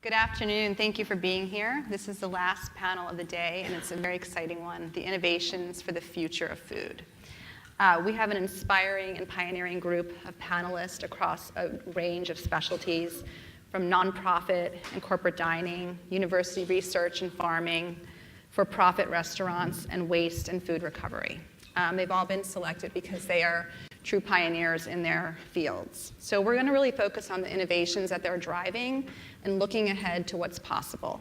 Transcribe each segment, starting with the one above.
Good afternoon. Thank you for being here. This is the last panel of the day, and it's a very exciting one, the innovations for the future of food. We have an inspiring and pioneering group of panelists across a range of specialties, from nonprofit and corporate dining, university research and farming, for-profit restaurants, and waste and food recovery. They've all been selected because they are true pioneers in their fields. So we're going to really focus on the innovations that they're driving and looking ahead to what's possible.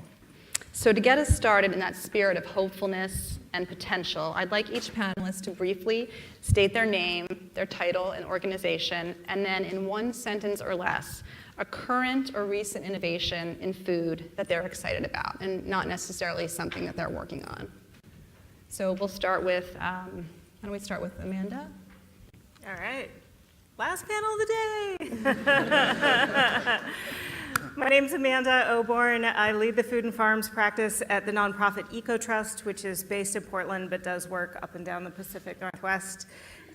So to get us started in that spirit of hopefulness and potential, I'd like each panelist to briefly state their name, their title, and organization, and then in one sentence or less, a current or recent innovation in food that they're excited about, and not necessarily something that they're working on. So we'll start with, why don't we start with Amanda? All right, last panel of the day. My name's Amanda Oborne. I lead the food and farms practice at the nonprofit Ecotrust, which is based in Portland but does work up and down the Pacific Northwest.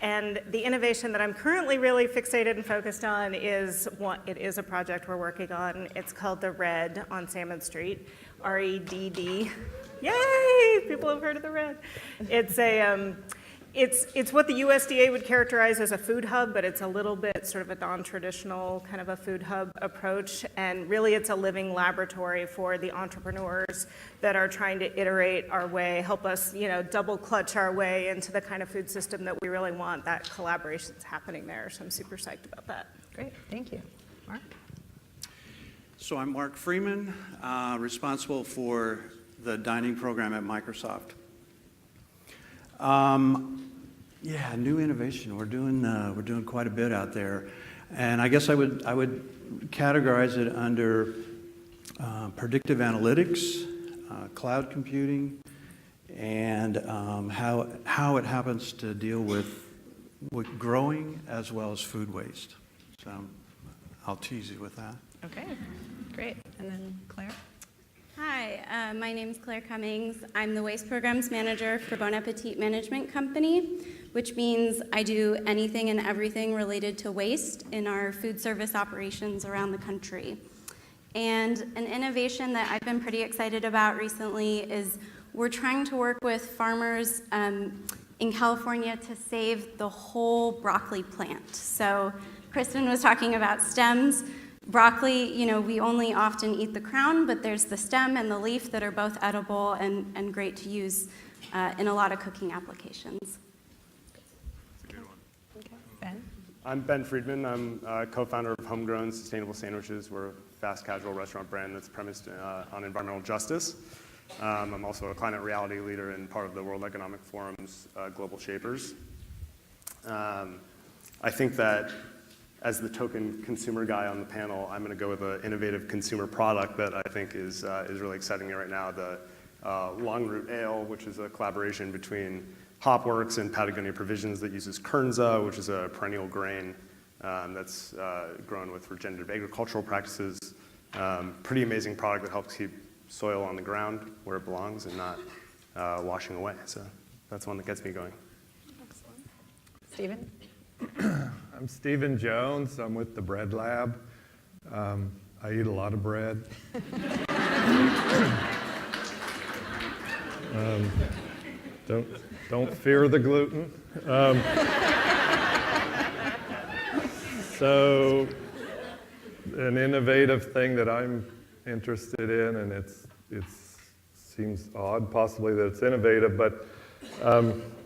And the innovation that I'm currently really fixated and focused on is it is a project we're working on. It's called the RED on Salmon Street, R-E-D-D. Yay! People have heard of the RED. It's what the USDA would characterize as a food hub, but it's a little bit sort of a non-traditional kind of a food hub approach. And really, it's a living laboratory for the entrepreneurs that are trying to iterate our way, help us, double clutch our way into the kind of food system that we really want. That collaboration's happening there, so I'm super psyched about that. Great, thank you. Mark? So I'm Mark Freeman, responsible for the dining program at Microsoft. Yeah, new innovation. We're doing quite a bit out there, and I guess I would categorize it under predictive analytics, cloud computing, and how it happens to deal with growing as well as food waste. So I'll tease you with that. Okay, great. And then Claire? Hi, my name is Claire Cummings. I'm the Waste Programs Manager for Bon Appetit Management Company, which means I do anything and everything related to waste in our food service operations around the country. And an innovation that I've been pretty excited about recently is we're trying to work with farmers in California to save the whole broccoli plant. So Kristen was talking about stems. Broccoli, we only often eat the crown, but there's the stem and the leaf that are both edible and great to use in a lot of cooking applications. That's a good one. Okay. Ben? I'm Ben Friedman. I'm co-founder of Homegrown Sustainable Sandwiches. We're a fast casual restaurant brand that's premised on environmental justice. I'm also a climate reality leader and part of the World Economic Forum's Global Shapers. I think that as the token consumer guy on the panel, I'm going to go with an innovative consumer product that I think is really exciting me right now, the Long Root Ale, which is a collaboration between Hopworks and Patagonia Provisions that uses kernza, which is a perennial grain that's grown with regenerative agricultural practices. Pretty amazing product that helps keep soil on the ground where it belongs and not washing away. So that's one that gets me going. Excellent. Stephen? I'm Stephen Jones. I'm with the Bread Lab. I eat a lot of bread. Don't fear the gluten. So, an innovative thing that I'm interested in, and it seems odd, possibly that it's innovative, but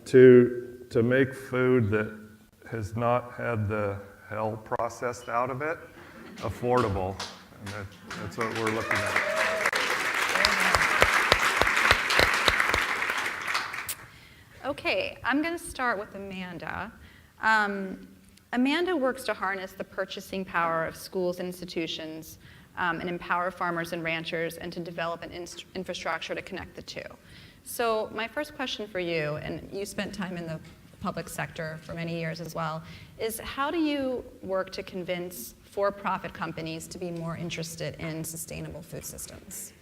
to make food that has not had the hell processed out of it, affordable, and that's what we're looking at. Okay, I'm going to start with Amanda. Amanda works to harness the purchasing power of schools and institutions and empower farmers and ranchers and to develop an infrastructure to connect the two. So my first question for you, and you spent time in the public sector for many years as well, is how do you work to convince for-profit companies to be more interested in sustainable food systems?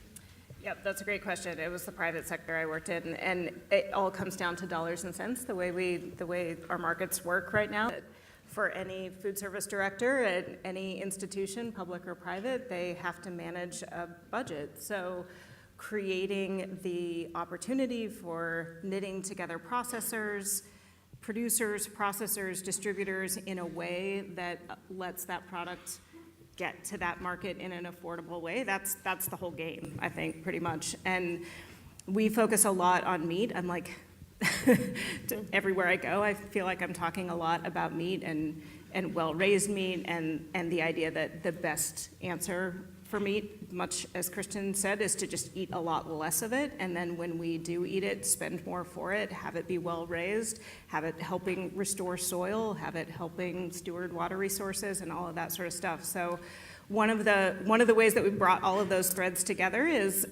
Yep, that's a great question. It was the private sector I worked in, and it all comes down to dollars and cents, the way our markets work right now. for any food service director at any institution, public or private, they have to manage a budget. So creating the opportunity for knitting together processors, producers, processors, distributors in a way that lets that product get to that market in an affordable way, that's the whole game, I think, pretty much. And we focus a lot on meat. I'm like, everywhere I go, I feel like I'm talking a lot about meat and well-raised meat and the idea that the best answer for meat, much as Kristen said, is to just eat a lot less of it, and then when we do eat it, spend more for it, have it be well-raised, have it helping restore soil, have it helping steward water resources, and all of that sort of stuff. So one of the ways that we've brought all of those threads together is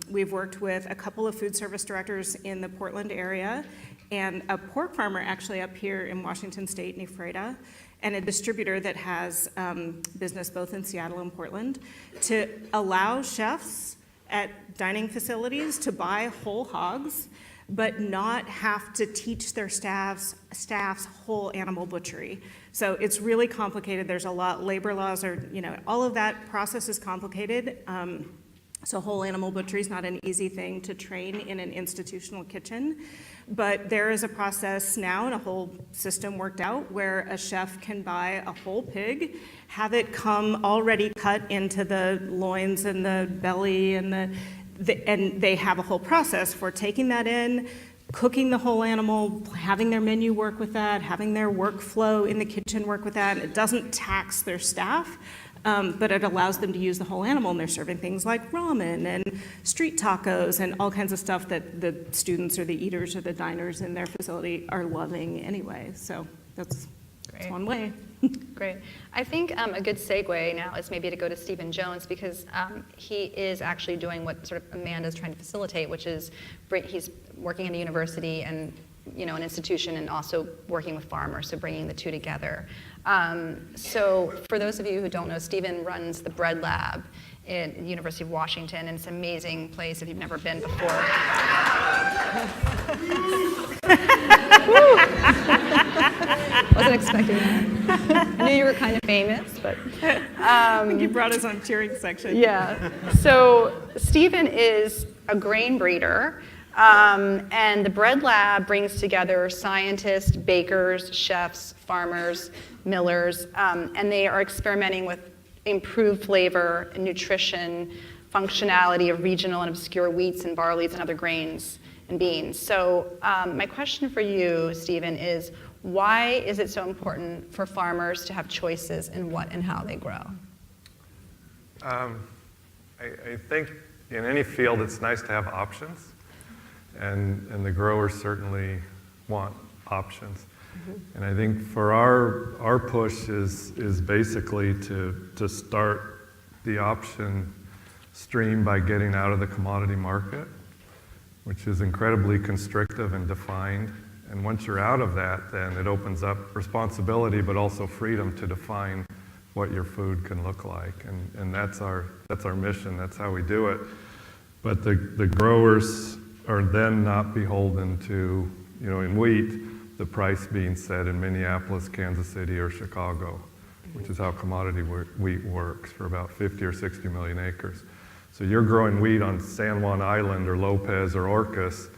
we've worked with a couple of food service directors in the Portland area and a pork farmer actually up here in Washington State, Ephrata, and a distributor that has business both in Seattle and Portland, to allow chefs at dining facilities to buy whole hogs, but not have to teach their staffs whole animal butchery. So it's really complicated. There's a lot, labor laws are, all of that process is complicated. So whole animal butchery is not an easy thing to train in an institutional kitchen, but there is a process now and a whole system worked out where a chef can buy a whole pig, have it come already cut into the loins and the belly and and they have a whole process for taking that in, cooking the whole animal, having their menu work with that, having their workflow in the kitchen work with that. It doesn't tax their staff. But it allows them to use the whole animal, and they're serving things like ramen and street tacos and all kinds of stuff that the students or the eaters or the diners in their facility are loving anyway. So that's one way. Great. I think a good segue now is maybe to go to Stephen Jones, because he is actually doing what sort of Amanda's trying to facilitate, which is he's working in a university and an institution, and also working with farmers, so bringing the two together. So for those of you who don't know, Stephen runs the Bread Lab at the University of Washington, and it's an amazing place if you've never been before. Wasn't expecting that. I knew you were kind of famous, but... I think you brought us on cheering section. Yeah. So Stephen is a grain breeder. And the Bread Lab brings together scientists, bakers, chefs, farmers, millers, and they are experimenting with improved flavor, nutrition, functionality of regional and obscure wheats and barleys and other grains and beans. So my question for you, Stephen, is why is it so important for farmers to have choices in what and how they grow? I think in any field it's nice to have options. And the growers certainly want options. Mm-hmm. And I think for our push is basically to start the option stream by getting out of the commodity market, which is incredibly constrictive and defined. And once you're out of that, then it opens up responsibility, but also freedom to define what your food can look like. And that's our mission. That's how we do it. But the growers are then not beholden to, in wheat, the price being set in Minneapolis, Kansas City, or Chicago, which is how commodity wheat works for about 50 or 60 million acres. So you're growing wheat on San Juan Island or Lopez or Orcas,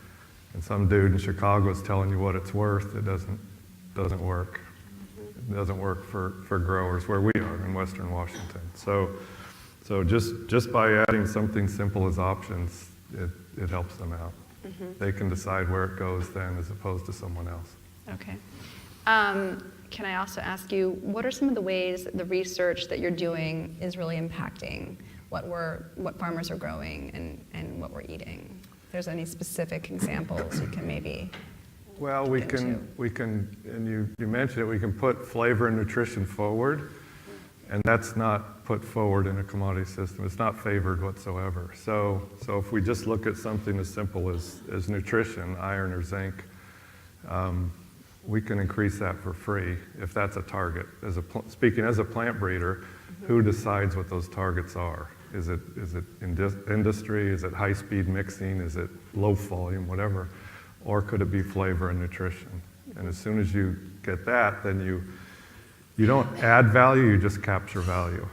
and some dude in Chicago is telling you what it's worth. It doesn't work. It doesn't work for growers where we are in Western Washington. So just by adding something simple as options, it helps them out. Mm-hmm. They can decide where it goes then as opposed to someone else. Okay. Can I also ask you, what are some of the ways that the research that you're doing is really impacting what farmers are growing and what we're eating? If there's any specific examples you can maybe Well, we can, and you mentioned it, we can put flavor and nutrition forward, and that's not put forward in a commodity system. It's not favored whatsoever. So if we just look at something as simple as nutrition, iron or zinc, we can increase that for free if that's a target. Speaking as a plant breeder, who decides what those targets are? Is it industry? Is it high-speed mixing? Is it low volume? Whatever. Or could it be flavor and nutrition? And as soon as you get that, then You don't add value, you just capture value.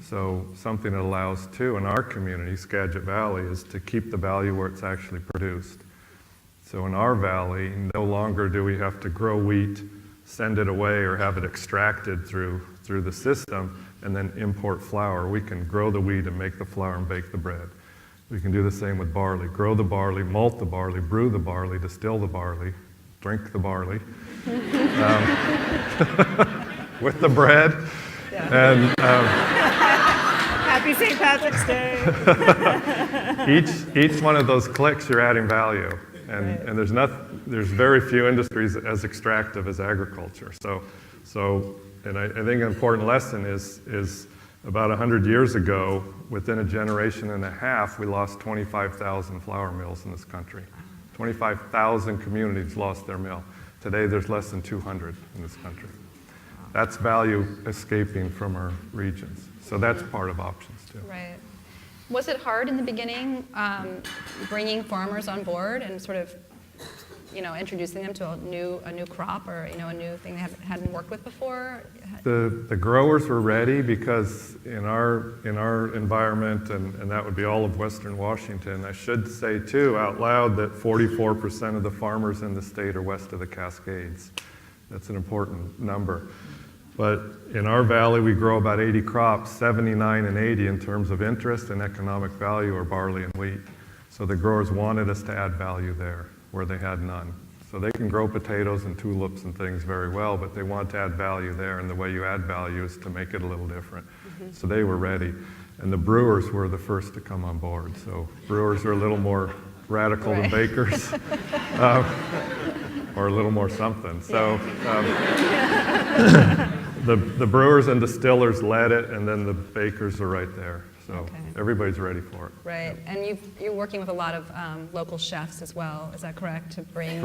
So something that allows too in our community, Skagit Valley, is to keep the value where it's actually produced. So in our valley, no longer do we have to grow wheat, send it away, or have it extracted through the system, and then import flour. We can grow the wheat and make the flour and bake the bread. We can do the same with barley. Grow the barley, malt the barley, brew the barley, distill the barley, drink the barley with the bread. And Happy St. Patrick's Day. each one of those clicks, you're adding value. And, Right. and there's very few industries as extractive as agriculture. And I think an important lesson is about 100 years ago, within a generation and a half, we lost 25,000 flour mills in this country. 25,000 communities lost their mill. Today, there's less than 200 in this country. That's value escaping from our regions. So that's part of options, too. Right. Was it hard in the beginning, bringing farmers on board and sort of, introducing them to a new crop or a new thing they hadn't worked with before? The growers were ready because in our environment, and that would be all of Western Washington, I should say too out loud that 44% of the farmers in the state are west of the Cascades. That's an important number. But in our valley, we grow about 80 crops, 79 and 80 in terms of interest and economic value are barley and wheat. So the growers wanted us to add value there where they had none. So they can grow potatoes and tulips and things very well, but they want to add value there, and the way you add value is to make it a little different. So they were ready. And the brewers were the first to come on board. So brewers are a little more radical than bakers, or a little more something. So the brewers and distillers led it, and then the bakers are right there. So everybody's ready for it. Right, and you're working with a lot of local chefs as well, is that correct? To bring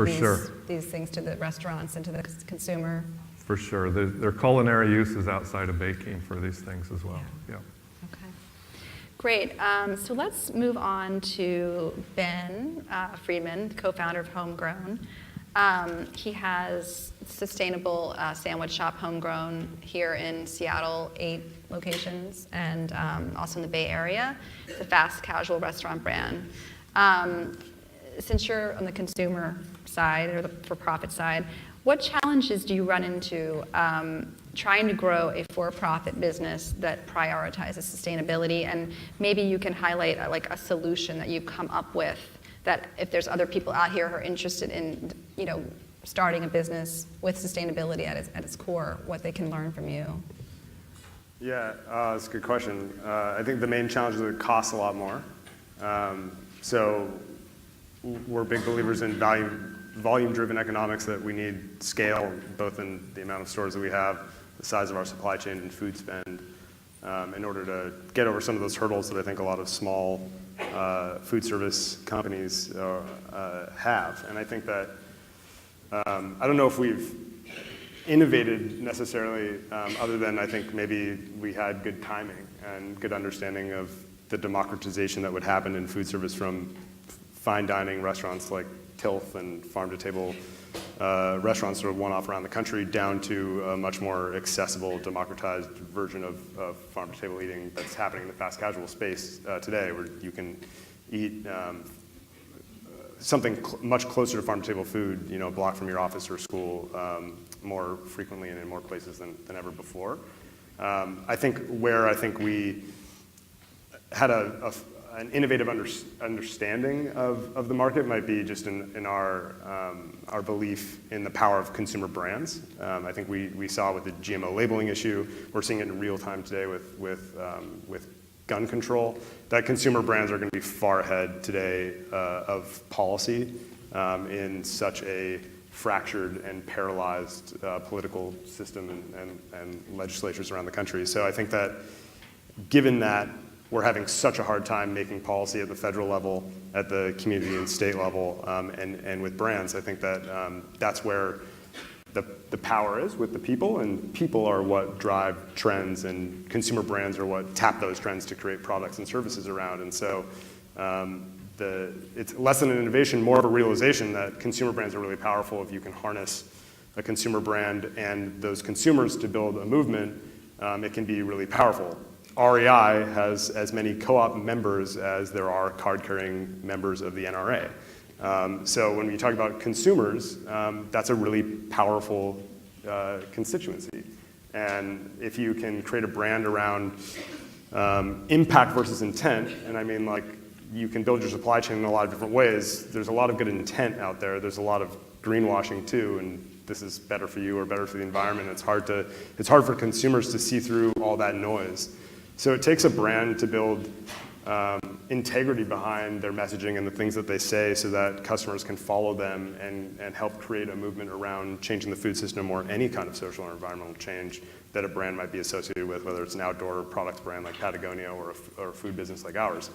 these things to the restaurants and to the consumer? For sure. There are culinary uses outside of baking for these things as well. Yeah. Okay. Great. So let's move on to Ben Friedman, co-founder of Homegrown. He has sustainable sandwich shop Homegrown here in Seattle, 8 locations, and also in the Bay Area. It's a fast casual restaurant brand. Since you're on the consumer side or the for-profit side, what challenges do you run into trying to grow a for-profit business that prioritizes sustainability? And maybe you can highlight a solution that you've come up with that if there's other people out here who are interested in, starting a business with sustainability at its core, what they can learn from you. Yeah, that's a good question. I think the main challenge is that it costs a lot more. So we're big believers in volume-driven economics, that we need scale, both in the amount of stores that we have, the size of our supply chain, and food spend, in order to get over some of those hurdles that I think a lot of small food service companies have. And I think that, I don't know if we've innovated necessarily, other than I think maybe we had good timing and good understanding of the democratization that would happen in food service from fine dining restaurants like Tilth and farm-to-table restaurants sort of one-off around the country, down to a much more accessible, democratized version of farm-to-table eating that's happening in the fast casual space today, where you can eat something much closer to farm-to-table food, a block from your office or school, more frequently and in more places than ever before. I think we had an innovative understanding of the market might be just in our belief in the power of consumer brands. I think we saw with the GMO labeling issue, we're seeing it in real time today with gun control, that consumer brands are going to be far ahead today of policy in such a fractured and paralyzed political system and legislatures around the country. So I think that given that we're having such a hard time making policy at the federal level, at the community and state level, and with brands, I think that that's where the power is with the people, and people are what drive trends, and consumer brands are what tap those trends to create products and services around. And so it's less than an innovation, more of a realization that consumer brands are really powerful if you can harness a consumer brand and those consumers to build a movement, it can be really powerful. REI has as many co-op members as there are card-carrying members of the NRA. So when we talk about consumers, that's a really powerful constituency. And if you can create a brand around impact versus intent, and I mean, like, you can build your supply chain in a lot of different ways. There's a lot of good intent out there. There's a lot of greenwashing too, and this is better for you or better for the environment. It's hard for consumers to see through all that noise. So it takes a brand to build integrity behind their messaging and the things that they say so that customers can follow them and help create a movement around changing the food system or any kind of social or environmental change that a brand might be associated with, whether it's an outdoor products brand like Patagonia or a food business like ours.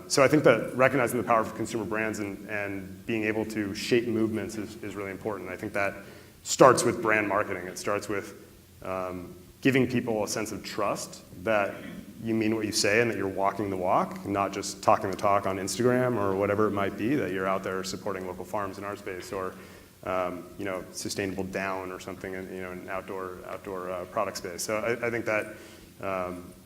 So I think that recognizing the power of consumer brands and being able to shape movements is really important. I think that starts with brand marketing. It starts with giving people a sense of trust that you mean what you say and that you're walking the walk, not just talking the talk on Instagram or whatever it might be, that you're out there supporting local farms in our space or sustainable down or something in an outdoor product space. So I think that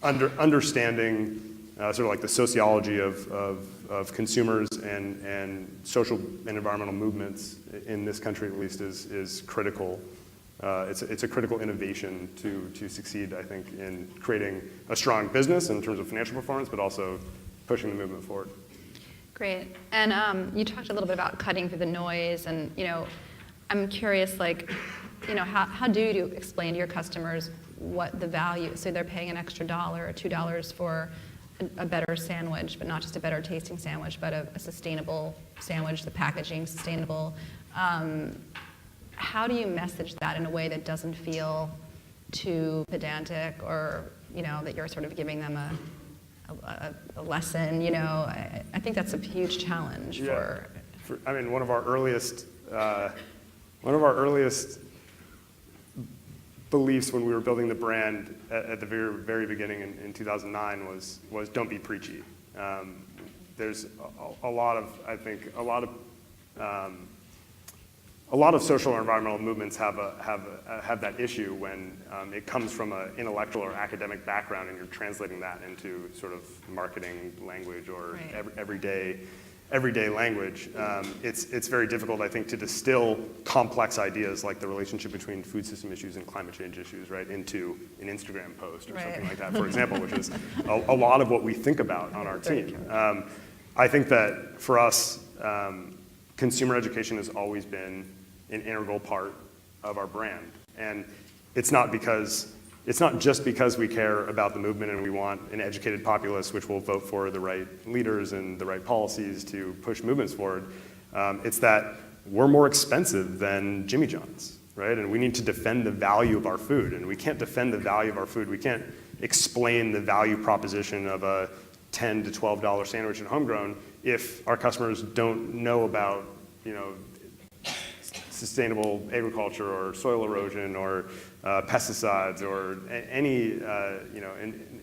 understanding sort of like the sociology of consumers and social and environmental movements in this country at least is critical. It's a critical innovation to succeed, I think, in creating a strong business in terms of financial performance, but also pushing the movement forward. Great. And you talked a little bit about cutting through the noise, and I'm curious, how do you explain to your customers what the value? So they're paying an extra $1 or $2 for a better sandwich, but not just a better tasting sandwich, but a sustainable sandwich, the packaging sustainable. How do you message that in a way that doesn't feel too pedantic or that you're sort of giving them a lesson? I think that's a huge challenge for. I mean, one of our earliest beliefs when we were building the brand at the very, very beginning in 2009 was don't be preachy. There's a lot of social or environmental movements have that issue when it comes from an intellectual or academic background and you're translating that into sort of marketing language or everyday language. It's very difficult, I think, to distill complex ideas like the relationship between food system issues and climate change issues, right, into an Instagram post or something like that, for example, which is a lot of what we think about on our team. I think that for us, consumer education has always been an integral part of our brand. And it's not just because we care about the movement and we want an educated populace which will vote for the right leaders and the right policies to push movements forward. It's that we're more expensive than Jimmy John's, right? And we need to defend the value of our food. And we can't defend the value of our food. We can't explain the value proposition of a $10 to $12 sandwich at Homegrown if our customers don't know about, sustainable agriculture or soil erosion or pesticides or any,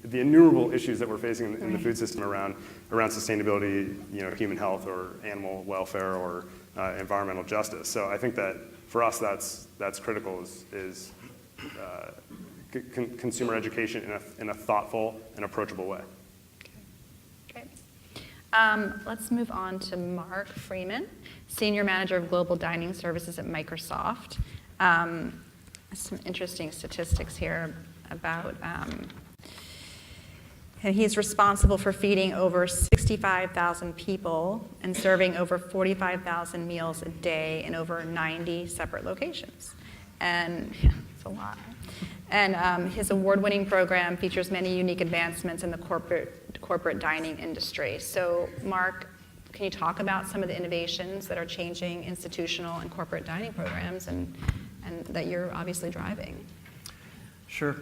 the innumerable issues that we're facing in the food system around sustainability, human health or animal welfare or environmental justice. So I think that for us, that's critical is consumer education in a thoughtful and approachable way. Okay. Let's move on to Mark Freeman, Senior Manager of Global Dining Services at Microsoft. Some interesting statistics here about, he's responsible for feeding over 65,000 people and serving over 45,000 meals a day in over 90 separate locations. And it's a lot. And his award-winning program features many unique advancements in the corporate dining industry. So, Mark, can you talk about some of the innovations that are changing institutional and corporate dining programs and that you're obviously driving? Sure.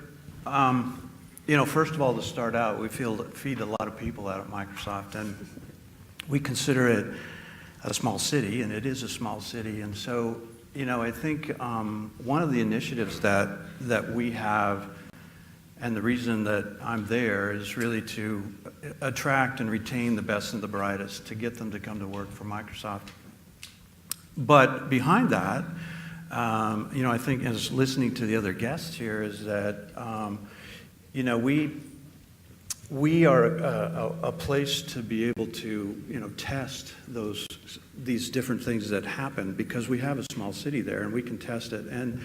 First of all, to start out, we feed a lot of people out at Microsoft, and we consider it a small city, and it is a small city. And so, I think one of the initiatives that we have, and the reason that I'm there, is really to attract and retain the best and the brightest, to get them to come to work for Microsoft. But behind that, I think as listening to the other guests here is that, we are a place to be able to, test these different things that happen because we have a small city there and we can test it. And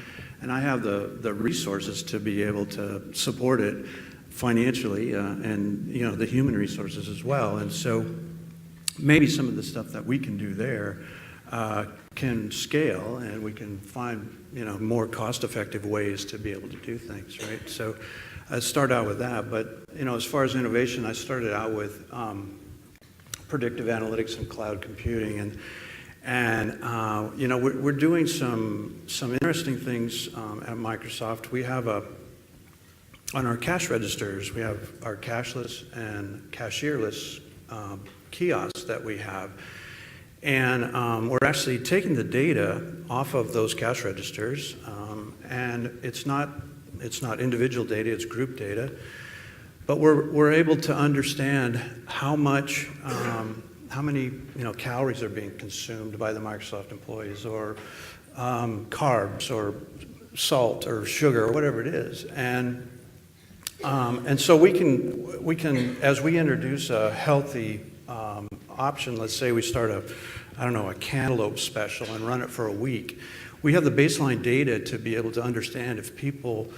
I have the resources to be able to support it financially and, the human resources as well. And so maybe some of the stuff that we can do there can scale and we can find, more cost-effective ways to be able to do things, right? So I start out with that, but as far as innovation, I started out with predictive analytics and cloud computing, and we're doing some interesting things at Microsoft. We have on our cash registers, we have our cashless and cashierless kiosks that we have, and we're actually taking the data off of those cash registers, and it's not individual data, it's group data. But we're able to understand how many calories are being consumed by the Microsoft employees, or carbs, or salt, or sugar, or whatever it is. And so we can as we introduce a healthy option, let's say we start a cantaloupe special and run it for a week. We have the baseline data to be able to understand if people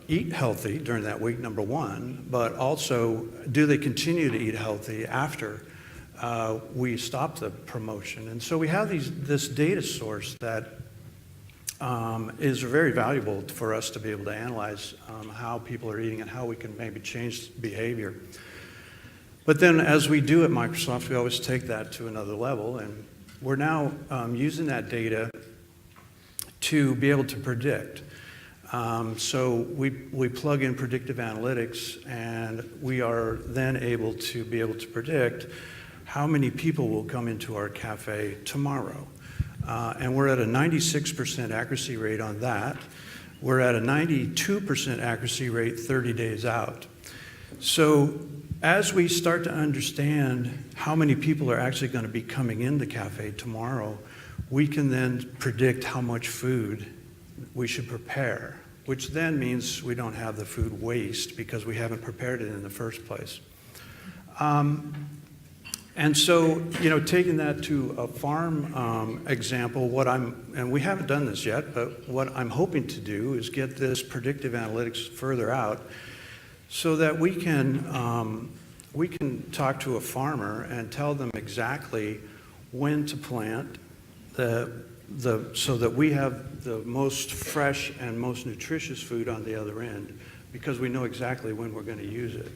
eat healthy during that week, number one, but also do they continue to eat healthy after we stop the promotion. And so we have this data source that is very valuable for us to be able to analyze how people are eating and how we can maybe change behavior. But then as we do at Microsoft, we always take that to another level, and we're now using that data to be able to predict. So we plug in predictive analytics, and we are then able to predict how many people will come into our cafe tomorrow. And we're at a 96% accuracy rate on that. We're at a 92% accuracy rate 30 days out. So as we start to understand how many people are actually going to be coming in the cafe tomorrow, we can then predict how much food we should prepare, which then means we don't have the food waste because we haven't prepared it in the first place. And so, taking that to a farm example, and we haven't done this yet, but what I'm hoping to do is get this predictive analytics further out so that we can talk to a farmer and tell them exactly when to plant so that we have the most fresh and most nutritious food on the other end, because we know exactly when we're going to use it.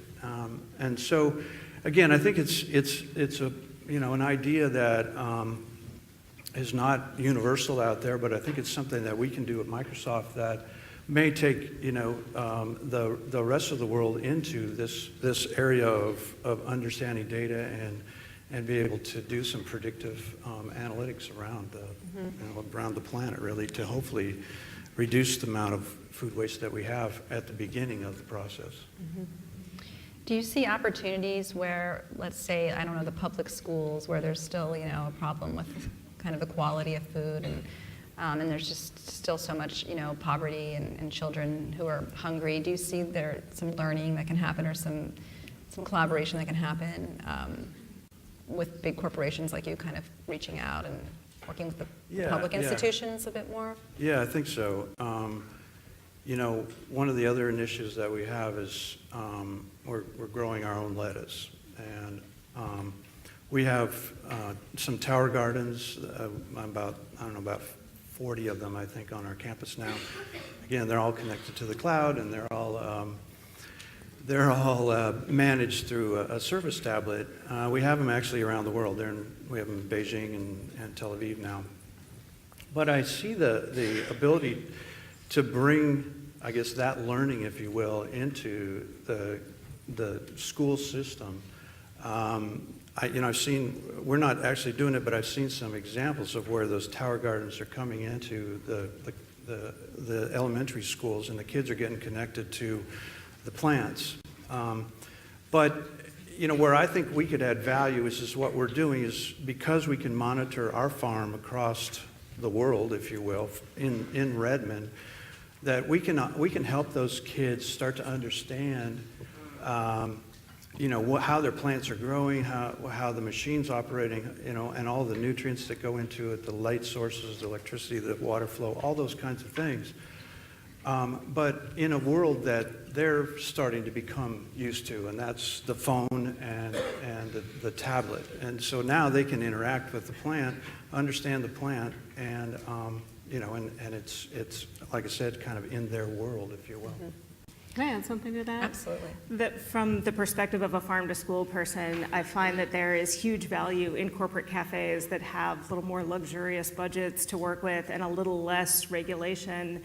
And so, again, I think it's a an idea that is not universal out there, but I think it's something that we can do at Microsoft that may take the rest of the world into this area of understanding data and be able to do some predictive analytics around around the planet, really, to hopefully reduce the amount of food waste that we have at the beginning of the process. Mm-hmm. Do you see opportunities where, let's say, the public schools, where there's still, a problem with kind of the quality of food, and there's just still so much, poverty and children who are hungry? Do you see there some learning that can happen, or some collaboration that can happen with big corporations like you, kind of reaching out and working with the public institutions a bit more? Yeah, I think so. One of the other initiatives that we have is we're growing our own lettuce, and we have some tower gardens, about 40 of them, I think, on our campus now. Again, they're all connected to the cloud, and they're all managed through a service tablet. We have them actually around the world. We have them in Beijing and Tel Aviv now. But I see the ability to bring, I guess, that learning, if you will, into the school system. I've seen, we're not actually doing it, but I've seen some examples of where those tower gardens are coming into the elementary schools, and the kids are getting connected to the plants. But where I think we could add value is what we're doing is, because we can monitor our farm across the world, if you will, in Redmond, that we can help those kids start to understand, how their plants are growing, how the machine's operating, and all the nutrients that go into it, the light sources, the electricity, the water flow, all those kinds of things. But in a world that they're starting to become used to, and that's the phone and the tablet. And so now they can interact with the plant, understand the plant, and it's like I said, kind of in their world, if you will. Mm-hmm. Can I add something to that? Absolutely. That from the perspective of a farm-to-school person, I find that there is huge value in corporate cafes that have a little more luxurious budgets to work with and a little less regulation.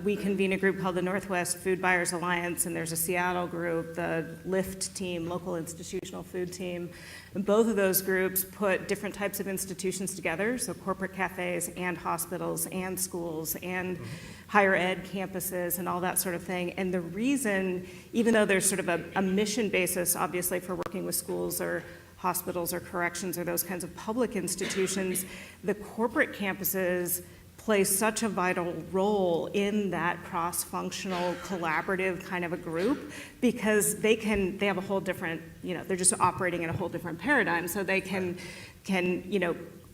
We convene a group called the Northwest Food Buyers Alliance, and there's a Seattle group, the LIFT team, Local Institutional Food Team. And both of those groups put different types of institutions together, so corporate cafes and hospitals and schools and higher ed campuses and all that sort of thing. And the reason, even though there's sort of a mission basis, obviously, for working with schools or hospitals or corrections or those kinds of public institutions, the corporate campuses play such a vital role in that cross-functional, collaborative kind of a group, because they have a whole different, they're just operating in a whole different paradigm, so they can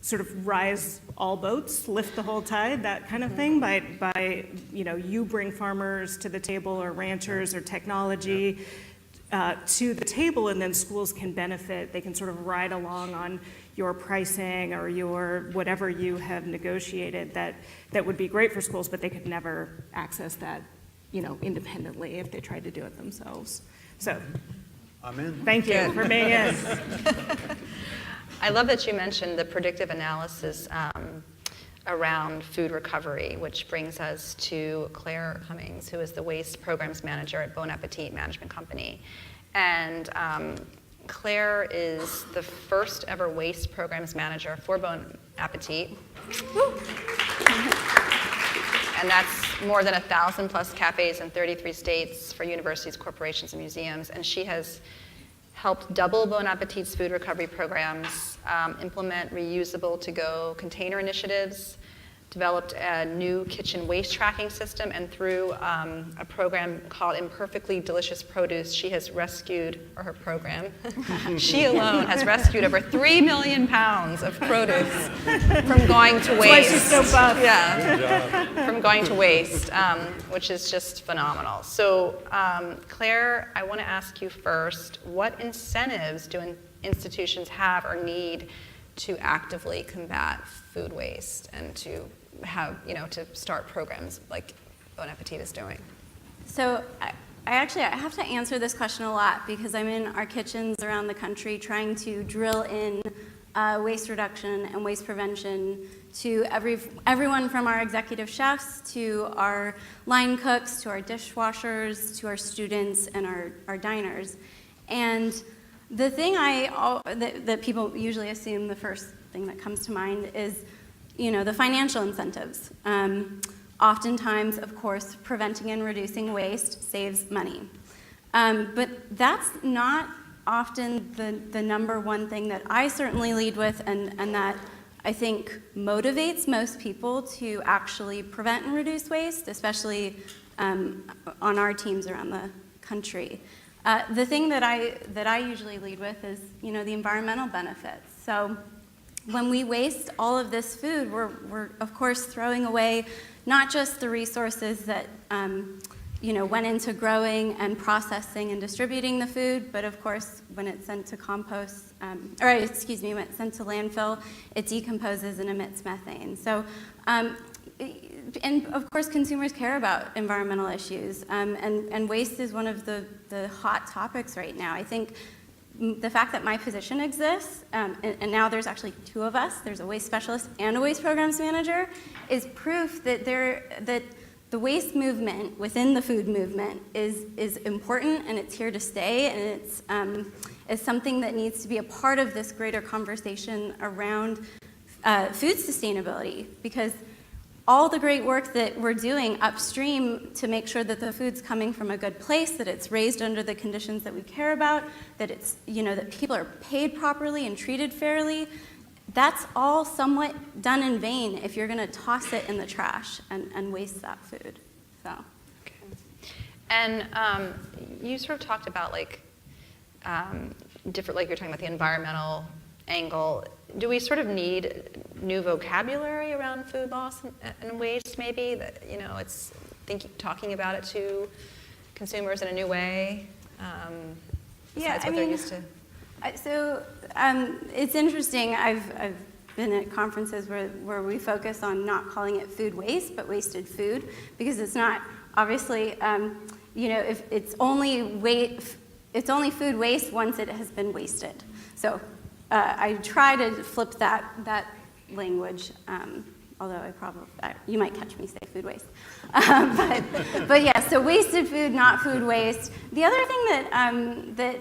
sort of rise all boats, lift the whole tide, that kind of thing, by you bring farmers to the table or ranchers or technology to the table, and then schools can benefit. They can sort of ride along on your pricing or your whatever you have negotiated that would be great for schools, but they could never access that, independently if they tried to do it themselves. So, I'm in. Thank you for being in. I love that you mentioned the predictive analysis around food recovery, which brings us to Claire Cummings, who is the Waste Programs Manager at Bon Appetit Management Company. And Claire is the first ever Waste Programs Manager for Bon Appetit. And that's more than 1,000 plus cafes in 33 states for universities, corporations, and museums. And she has helped double Bon Appetit's food recovery programs, implement reusable to-go container initiatives, developed a new kitchen waste tracking system, and through a program called Imperfectly Delicious Produce, she has rescued, or her program, she alone has rescued over 3 million pounds of produce from going to waste. That's why she's so buff. Yeah, from going to waste, which is just phenomenal. So, Claire, I want to ask you first, what incentives do institutions have or need to actively combat food waste and to have, to start programs like Bon Appetit is doing? So I have to answer this question a lot because I'm in our kitchens around the country trying to drill in waste reduction and waste prevention to everyone from our executive chefs to our line cooks to our dishwashers to our students and our diners. And the thing that people usually assume, the first thing that comes to mind is, the financial incentives. Oftentimes, of course, preventing and reducing waste saves money. But that's not often the number one thing that I certainly lead with and that I think motivates most people to actually prevent and reduce waste, especially on our teams around the country. The thing that I usually lead with is, the environmental benefits. So when we waste all of this food, we're of course throwing away not just the resources that went into growing and processing and distributing the food, but of course when it's sent to compost, when it's sent to landfill, it decomposes and emits methane. So, and of course consumers care about environmental issues, and waste is one of the hot topics right now. I think the fact that my position exists, and now there's actually two of us, there's a waste specialist and a waste programs manager, is proof that the waste movement within the food movement is important and it's here to stay, and it's something that needs to be a part of this greater conversation around food sustainability, because all the great work that we're doing upstream to make sure that the food's coming from a good place, that it's raised under the conditions that we care about, that it's, that people are paid properly and treated fairly, that's all somewhat done in vain if you're going to toss it in the trash and waste that food. So. Okay. And you sort of talked about like different, like you're talking about the environmental angle. Do we sort of need new vocabulary around food loss and waste? Maybe that it's talking about it to consumers in a new way. Besides what they're used to. So it's interesting. I've been at conferences where we focus on not calling it food waste, but wasted food, because it's not obviously. If it's only food waste once it has been wasted. So I try to flip that language. Although you might catch me say food waste. But yeah, so wasted food, not food waste. The other thing that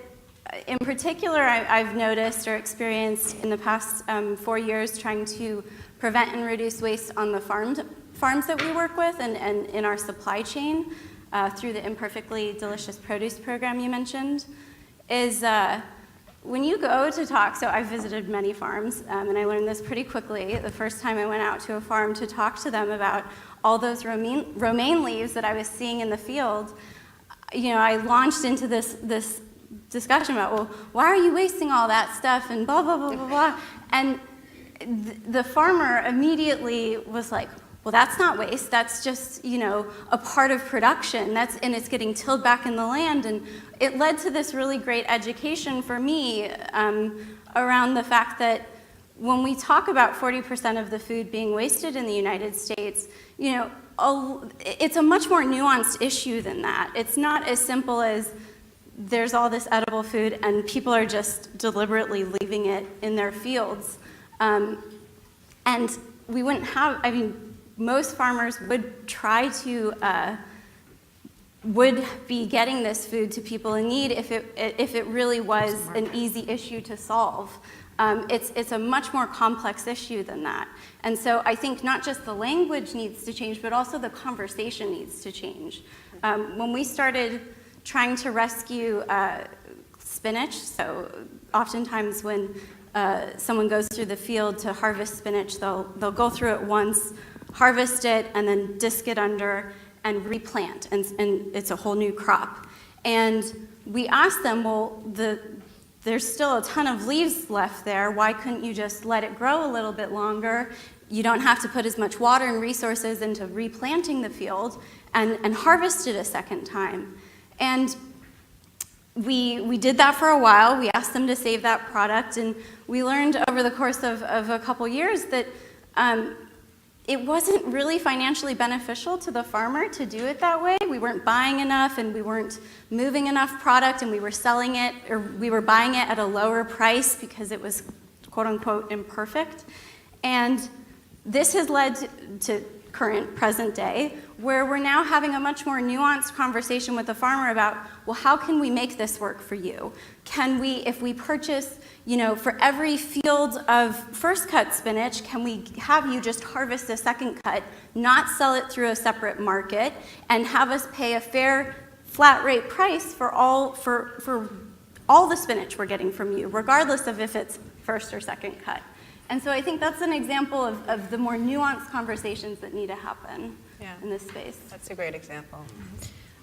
in particular I've noticed or experienced in the past 4 years trying to prevent and reduce waste on the farms that we work with and in our supply chain through the Imperfectly Delicious Produce program you mentioned is when you go to talk, so I've visited many farms, and I learned this pretty quickly the first time I went out to a farm to talk to them about all those romaine leaves that I was seeing in the field. I launched into this discussion about, well, why are you wasting all that stuff and blah, blah, blah, blah, blah. And the farmer immediately was like, well, that's not waste. That's just, a part of production. And it's getting tilled back in the land. And it led to this really great education for me around the fact that when we talk about 40% of the food being wasted in the United States, it's a much more nuanced issue than that. It's not as simple as there's all this edible food and people are just deliberately leaving it in their fields. And we wouldn't have, most farmers would try to, would be getting this food to people in need if it really was an easy issue to solve. It's a much more complex issue than that. And so I think not just the language needs to change, but also the conversation needs to change. When we started trying to rescue spinach, so oftentimes when someone goes through the field to harvest spinach, they'll go through it once, harvest it, and then disc it under and replant, and it's a whole new crop. And we asked them, well, there's still a ton of leaves left there. Why couldn't you just let it grow a little bit longer? You don't have to put as much water and resources into replanting the field and harvest it a second time. And we did that for a while. We asked them to save that product, and we learned over the course of a couple years that it wasn't really financially beneficial to the farmer to do it that way. We weren't buying enough, and we weren't moving enough product, and we were selling it, or we were buying it at a lower price because it was quote-unquote imperfect. And this has led to current, present day, where we're now having a much more nuanced conversation with the farmer about, well, how can we make this work for you? Can we, if we purchase, for every field of first cut spinach, can we have you just harvest a second cut, not sell it through a separate market, and have us pay a fair flat rate price for all the spinach we're getting from you, regardless of if it's first or second cut? And so I think that's an example of the more nuanced conversations that need to happen in this space. That's a great example.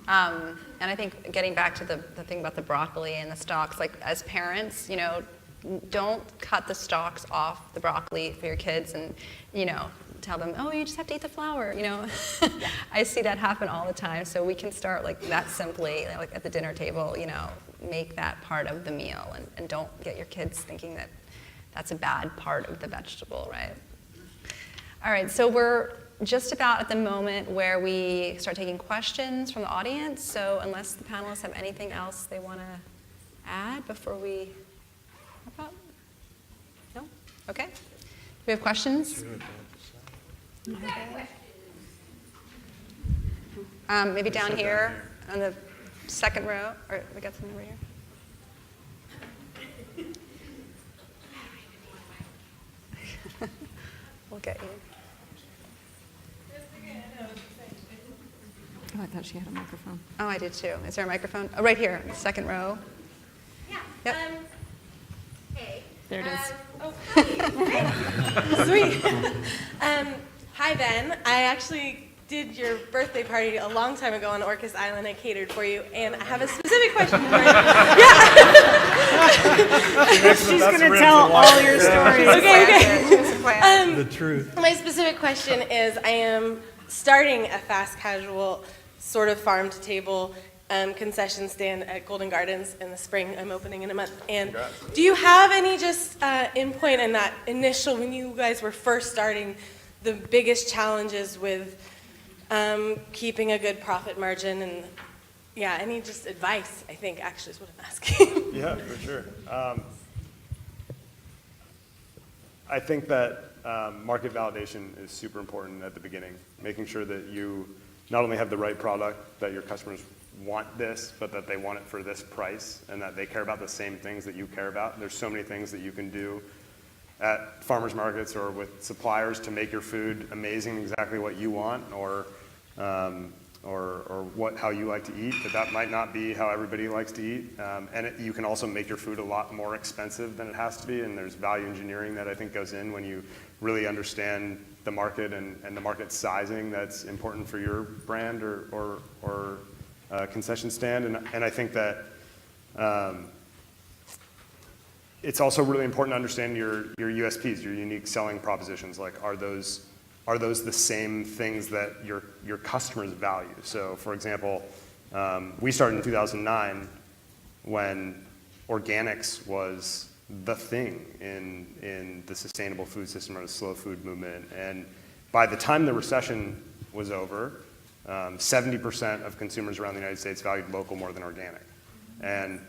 And I think getting back to the thing about the broccoli and the stalks, like as parents, don't cut the stalks off the broccoli for your kids and, tell them, oh, you just have to eat the flower, I see that happen all the time. So we can start like that simply, like at the dinner table, make that part of the meal and don't get your kids thinking that that's a bad part of the vegetable, right? All right, so we're just about at the moment where we start taking questions from the audience. So unless the panelists have anything else they want to add before we wrap up? No? Okay. Do we have questions? Maybe down here on the second row, or we got something over here. We'll get you. Oh, I thought she had a microphone. Oh, I did too. Is there a microphone? Oh, right here, second row. Yeah. Yep. Hey. There it is. Hi. Sweet. Hi, Ben. I actually did your birthday party a long time ago on Orcas Island. I catered for you, and I have a specific question for you. She's going to tell all your stories. Okay. The truth. My specific question is, I am starting a fast casual sort of farm to table concession stand at Golden Gardens in the spring. I'm opening in a month. And do you have any just input in that initial, when you guys were first starting, the biggest challenges with keeping a good profit margin, and yeah, any just advice, I think, actually is what I'm asking. Yeah, for sure. I think that market validation is super important at the beginning, making sure that you not only have the right product, that your customers want this, but that they want it for this price, and that they care about the same things that you care about. There's so many things that you can do at farmers markets or with suppliers to make your food amazing, exactly what you want, or how you like to eat, but that might not be how everybody likes to eat. You can also make your food a lot more expensive than it has to be, and there's value engineering that I think goes in when you really understand the market and the market sizing that's important for your brand or concession stand. And I think that it's also really important to understand your USPs, your unique selling propositions. Like, are those the same things that your customers value? So, for example, we started in 2009 when organics was the thing in the sustainable food system or the slow food movement. And by the time the recession was over, 70% of consumers around the United States valued local more than organic. And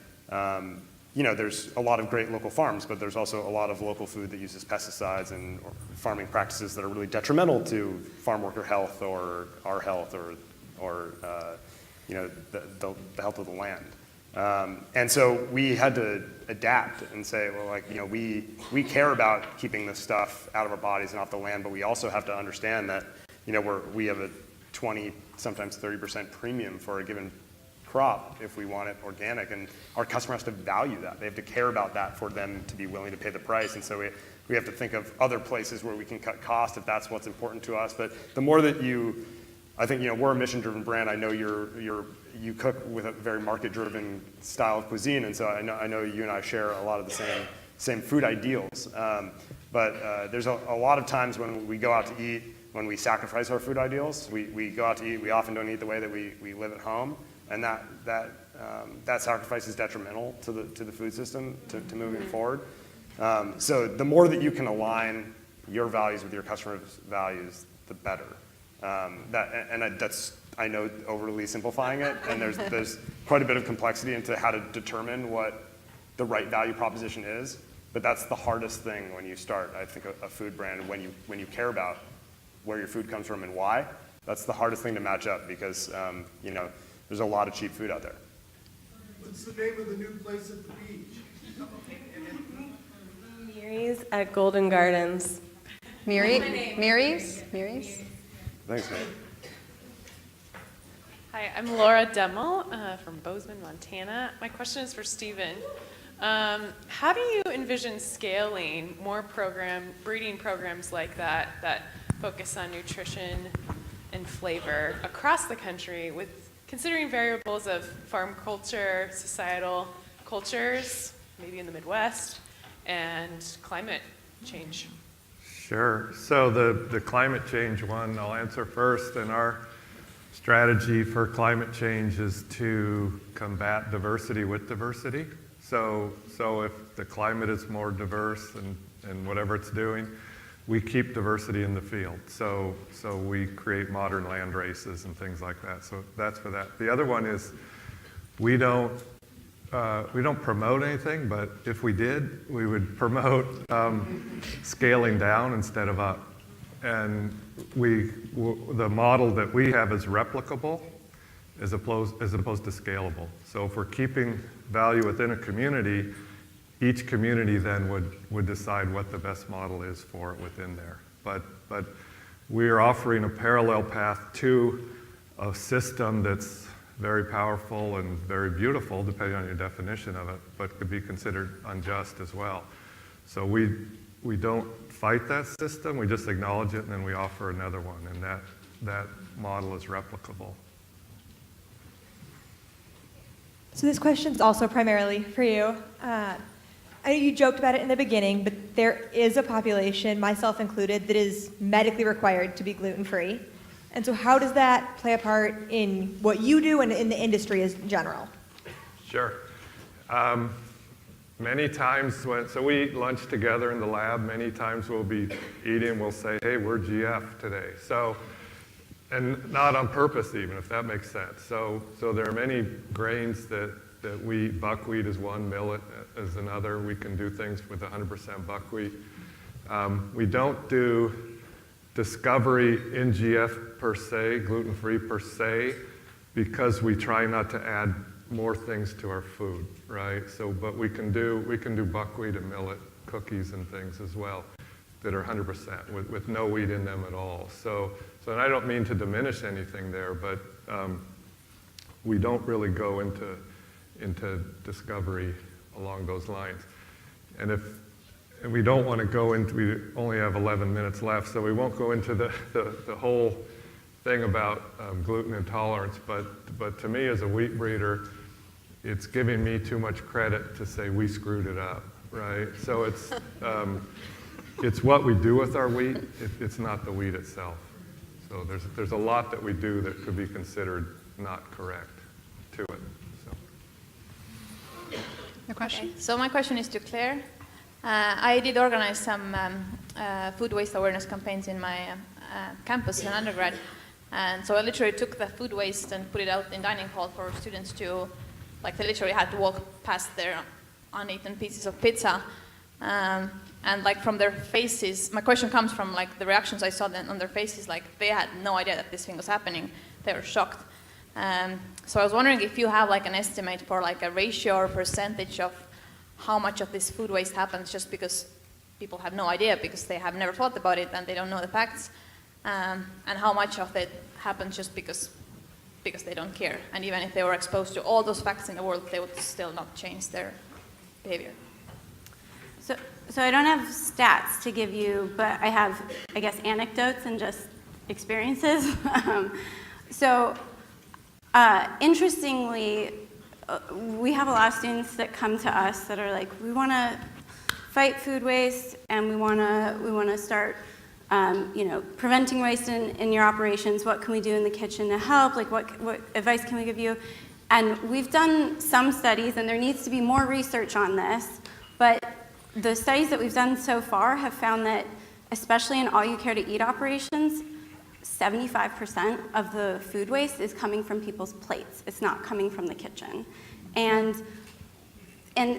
there's a lot of great local farms, but there's also a lot of local food that uses pesticides and farming practices that are really detrimental to farm worker health or our health or the health of the land. And so we had to adapt and say, well, we care about keeping this stuff out of our bodies and off the land, but we also have to understand that we have a 20, sometimes 30% premium for a given crop if we want it organic, and our customer has to value that. They have to care about that for them to be willing to pay the price. And so we have to think of other places where we can cut costs if that's what's important to us. But the more that I think we're a mission-driven brand. I know you cook with a very market-driven style of cuisine, and so I know you and I share a lot of the same food ideals. But there's a lot of times when we go out to eat, when we sacrifice our food ideals. We go out to eat. We often don't eat the way that we live at home. And that sacrifice is detrimental to the food system, to moving forward. So the more that you can align your values with your customers' values, the better. That's, I know, overly simplifying it, and there's quite a bit of complexity into how to determine what the right value proposition is. But that's the hardest thing when you start, I think, a food brand. When you care about where your food comes from and why, that's the hardest thing to match up, because there's a lot of cheap food out there. What's the name of the new place at the beach? Mary's at Golden Gardens. Mary's? Thanks, man. Hi, I'm Laura Demmel from Bozeman, Montana. My question is for Stephen. How do you envision scaling more breeding programs like that focus on nutrition and flavor across the country, with considering variables of farm culture, societal cultures, maybe in the Midwest, and climate change? Sure. So the climate change one, I'll answer first. And our strategy for climate change is to combat diversity with diversity. So if the climate is more diverse and whatever it's doing, we keep diversity in the field. So we create modern land races and things like that. So that's for that. The other one is we don't promote anything, but if we did, we would promote scaling down instead of up. And the model that we have is replicable as opposed to scalable. So if we're keeping value within a community, each community then would decide what the best model is for it within there. But we are offering a parallel path to a system that's very powerful and very beautiful, depending on your definition of it, but could be considered unjust as well. So we don't fight that system, we just acknowledge it and then we offer another one, and that model is replicable. So this question's also primarily for you. I know you joked about it in the beginning, but there is a population, myself included, that is medically required to be gluten-free. And so how does that play a part in what you do and in the industry as general? Sure. Many times so we eat lunch together in the lab, many times we'll be eating, we'll say, hey, we're GF today. So, and not on purpose even, if that makes sense. So there are many grains that we eat. Buckwheat is one, millet is another. We can do things with 100% buckwheat. We don't do discovery in GF per se, gluten-free per se, because we try not to add more things to our food, right? So, but we can do buckwheat and millet cookies and things as well that are 100% with no wheat in them at all. So and I don't mean to diminish anything there, but we don't really go into discovery along those lines. And we don't want to go into, we only have 11 minutes left, so we won't go into the whole thing about gluten intolerance, but to me as a wheat breeder, it's giving me too much credit to say we screwed it up, right? So it's what we do with our wheat, it's not the wheat itself. So there's a lot that we do that could be considered not correct to it. So. Your question? Okay. So my question is to Claire. I did organize some food waste awareness campaigns in my campus in undergrad. And so I literally took the food waste and put it out in dining hall for students to, like they literally had to walk past their uneaten pieces of pizza. And like from their faces, my question comes from like the reactions I saw then on their faces, like they had no idea that this thing was happening. They were shocked. So I was wondering if you have like an estimate for like a ratio or percentage of how much of this food waste happens just because people have no idea because they have never thought about it and they don't know the facts, and how much of it happens just because they don't care. And even if they were exposed to all those facts in the world, they would still not change their behavior. So I don't have stats to give you, but I have, I guess, anecdotes and just experiences. Interestingly, we have a lot of students that come to us that are like, we want to fight food waste and we want to start, preventing waste in your operations. What can we do in the kitchen to help? Like, what advice can we give you? And we've done some studies, and there needs to be more research on this, but the studies that we've done so far have found that, especially in all-you-care-to-eat operations, 75% of the food waste is coming from people's plates. It's not coming from the kitchen. And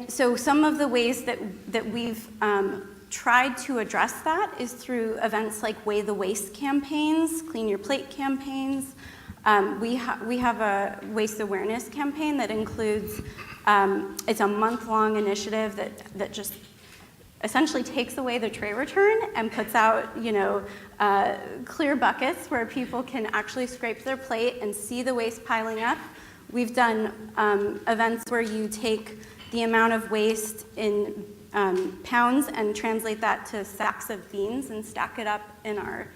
so some of the ways that we've tried to address that is through events like Weigh the Waste campaigns, Clean Your Plate campaigns. We have a waste awareness campaign that includes, it's a month-long initiative that just essentially takes away the tray return and puts out, clear buckets where people can actually scrape their plate and see the waste piling up. We've done events where you take the amount of waste in pounds and translate that to sacks of beans and stack it up in our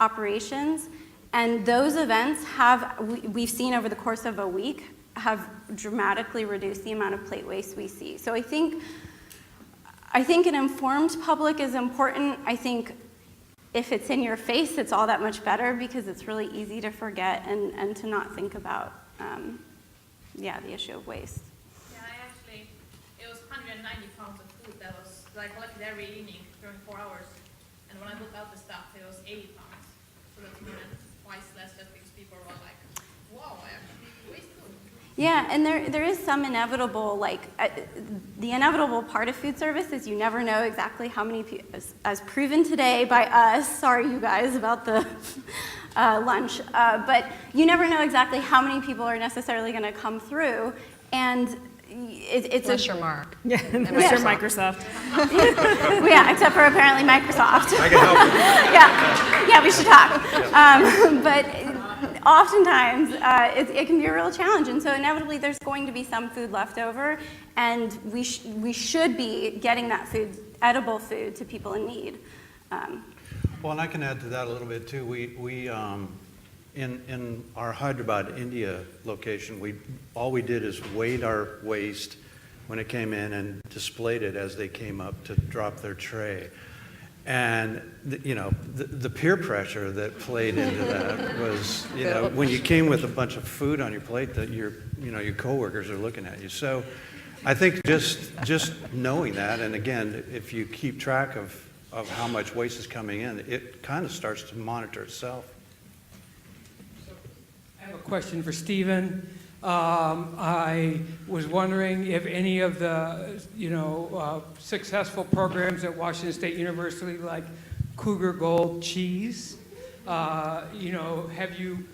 operations. And those events we've seen over the course of a week, have dramatically reduced the amount of plate waste we see. So I think an informed public is important. I think if it's in your face, it's all that much better because it's really easy to forget and to not think about, the issue of waste. Yeah, it was 190 pounds of food that I collected every evening during 4 hours. And when I looked out the stuff, it was 80 pounds. So that's more than twice less just because people were like, whoa, I actually waste food. Yeah, and there is some inevitable, the inevitable part of food service is you never know exactly how many people, as proven today by us, sorry you guys about the lunch, but you never know exactly how many people are necessarily going to come through, and it's Unless you're Mark. Yeah, unless you're Microsoft. Yeah, except for apparently Microsoft. I can help you. Yeah, we should talk. But oftentimes it can be a real challenge. And so inevitably there's going to be some food left over, and we should be getting that food, edible food, to people in need. Well, and I can add to that a little bit too. We in our Hyderabad, India location, all we did is weighed our waste when it came in and displayed it as they came up to drop their tray. And the peer pressure that played into that was, when you came with a bunch of food on your plate, that your coworkers are looking at you. So I think just knowing that, and again, if you keep track of how much waste is coming in, it kind of starts to monitor itself. I have a question for Stephen. I was wondering if any of the, successful programs at Washington State University, like Cougar Gold cheese, have you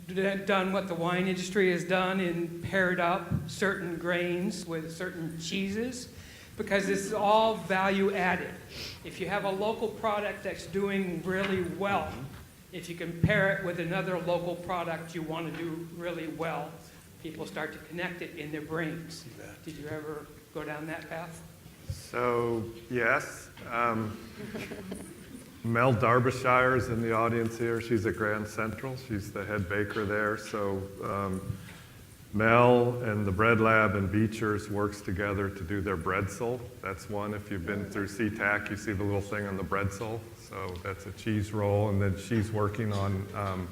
done what the wine industry has done and paired up certain grains with certain cheeses? Because this is all value added. If you have a local product that's doing really well, if you can pair it with another local product you want to do really well, people start to connect it in their brains. Did you ever go down that path? So, yes. Mel Derbyshire is in the audience here. She's at Grand Central. She's the head baker there. So Mel and the Bread Lab and Beecher's works together to do their bretzel. That's one. If you've been through SeaTac, you see the little thing on the bretzel. So that's a cheese roll. And then she's working on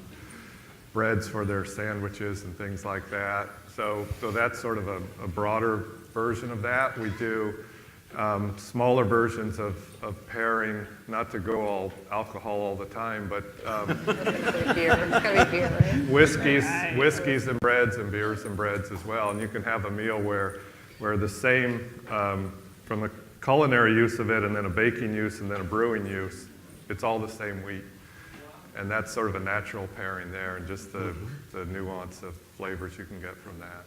breads for their sandwiches and things like that. So that's sort of a broader version of that. We do smaller versions of pairing, not to go all alcohol all the time, but whiskeys and breads and beers and breads as well. And you can have a meal where the same, from a culinary use of it and then a baking use and then a brewing use, it's all the same wheat. And that's sort of a natural pairing there, and just the nuance of flavors you can get from that.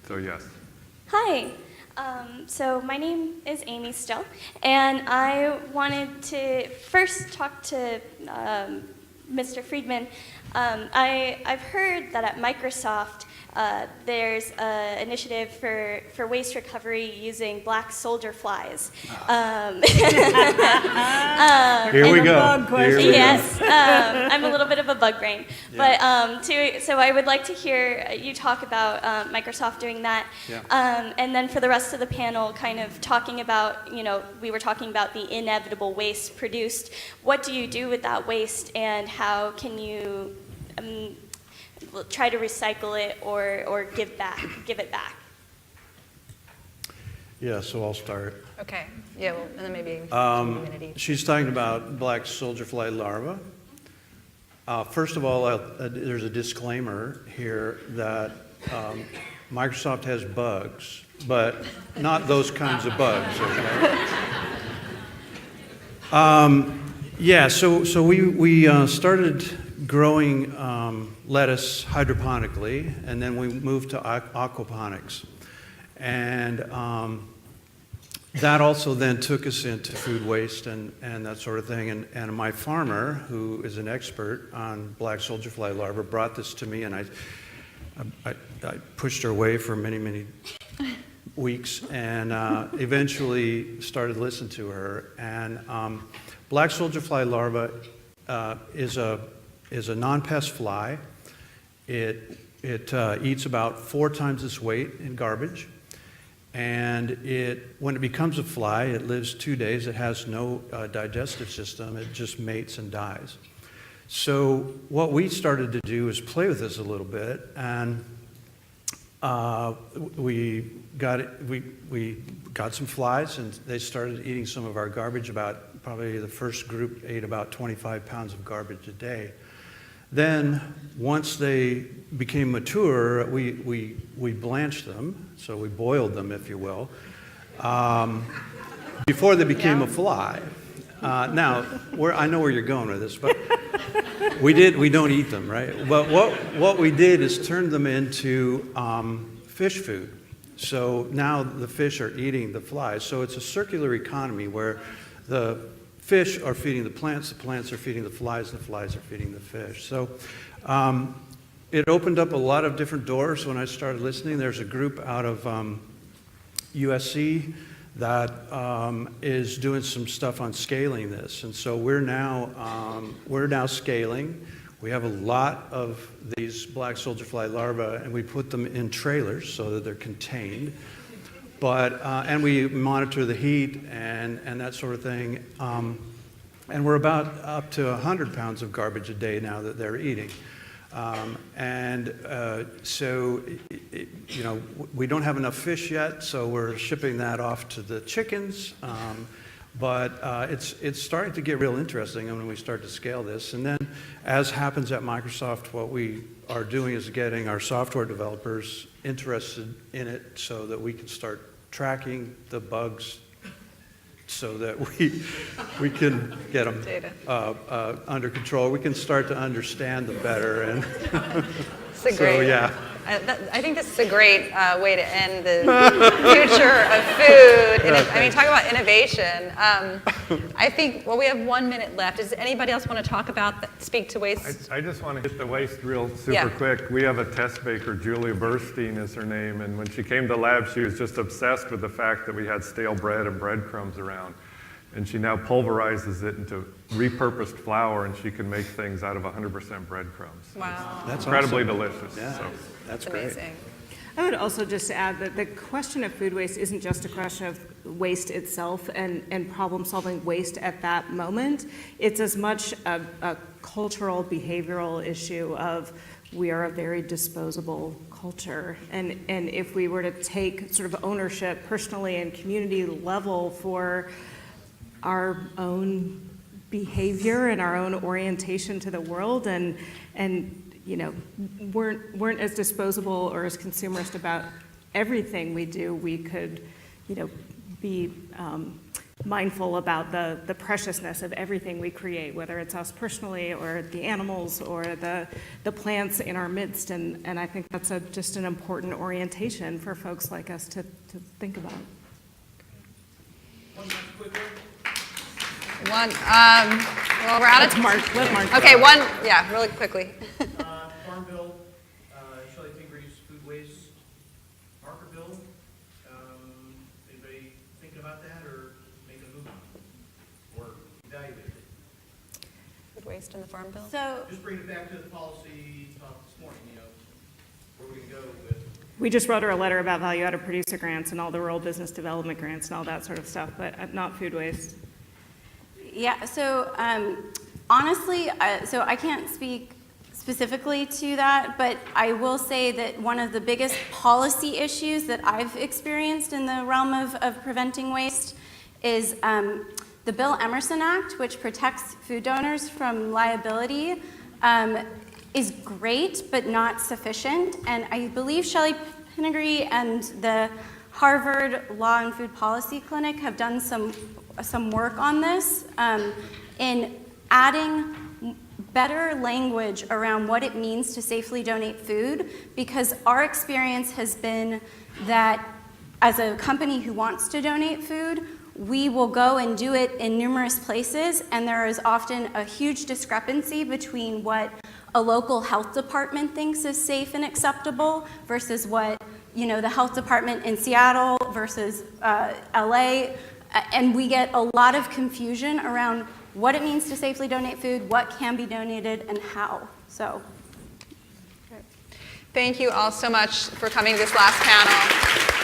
So yes. Hi. So my name is Amy Still, and I wanted to first talk to Mr. Friedman. I've heard that at Microsoft there's an initiative for waste recovery using black soldier flies. Here we go. Yes, I'm a little bit of a bug brain, but so I would like to hear you talk about Microsoft doing that, and then for the rest of the panel, kind of talking about, we were talking about the inevitable waste produced. What do you do with that waste, and how can you try to recycle it or give it back? Yeah, so I'll start. Okay. Yeah, well, and then maybe community. She's talking about black soldier fly larvae. First of all, there's a disclaimer here that Microsoft has bugs, but not those kinds of bugs. Okay? So we started growing lettuce hydroponically, and then we moved to aquaponics. And that also then took us into food waste and that sort of thing. And my farmer, who is an expert on black soldier fly larvae, brought this to me, and I pushed her away for many, many weeks, and eventually started listening to her. And black soldier fly larva is a non-pest fly. It eats about 4 times its weight in garbage, and when it becomes a fly, it lives 2 days. It has no digestive system. It just mates and dies. So what we started to do is play with this a little bit, and we got some flies, and they started eating some of our garbage. Probably the first group ate about 25 pounds of garbage a day. Then, once they became mature, we blanched them, so we boiled them, if you will, before they became a fly. Now, I know where you're going with this, but we don't eat them, right? But what we did is turn them into fish food. So now the fish are eating the flies. So it's a circular economy where the fish are feeding the plants are feeding the flies are feeding the fish. So it opened up a lot of different doors when I started listening. There's a group out of USC that is doing some stuff on scaling this. And so we're now scaling. We have a lot of these black soldier fly larvae, and we put them in trailers so that they're contained. But, and we monitor the heat and that sort of thing. And we're about up to 100 pounds of garbage a day now that they're eating. So, you know, we don't have enough fish yet, so we're shipping that off to the chickens. But it's starting to get real interesting when we start to scale this. And then, as happens at Microsoft, what we are doing is getting our software developers interested in it so that we can start tracking the bugs so that we can get them under control. We can start to understand them better. And It's a great, yeah. I think this is a great way to end the future of food. I mean, talk about innovation. I think, well, we have 1 minute left. Does anybody else want to talk about, speak to waste? I just want to hit the waste real super quick. We have a test baker, Julia Burstein is her name, and when she came to lab, she was just obsessed with the fact that we had stale bread and breadcrumbs around. And she now pulverizes it into repurposed flour, and she can make things out of 100% breadcrumbs. Wow. That's incredibly delicious. Yeah, so. that's amazing. I would also just add that the question of food waste isn't just a question of waste itself and problem-solving waste at that moment. It's as much a cultural, behavioral issue of we are a very disposable culture. And if we were to take sort of ownership personally and community level for our own behavior and our own orientation to the world and you know, weren't as disposable or as consumerist about everything we do, we could, you know, be mindful about the preciousness of everything we create, whether it's us personally or the animals or the plants in our midst. And I think that's just an important orientation for folks like us to think about. Well, we're out of time. Okay, really quickly. Farm bill, Shelley Fingre's food waste marker bill. Anybody thinking about that or make a move on or evaluate it? Food waste in the farm bill? So Just bring it back to the policy talk this morning, you know, where we can go with. We just wrote her a letter about value-added producer grants and all the rural business development grants and all that sort of stuff, but not food waste. yeah, so honestly, so I can't speak specifically to that, but I will say that one of the biggest policy issues that I've experienced in the realm of preventing waste is the Bill Emerson Act, which protects food donors from liability, is great but not sufficient. And I believe Shelley Pingree and the Harvard Law and Food Policy Clinic have done some work on this in adding better language around what it means to safely donate food, because our experience has been that as a company who wants to donate food, we will go and do it in numerous places, and there is often a huge discrepancy between what a local health department thinks is safe and acceptable versus what, you know, the health department in Seattle versus LA, and we get a lot of confusion around what it means to safely donate food, what can be donated, and how. So, Thank you all so much for coming to this last panel.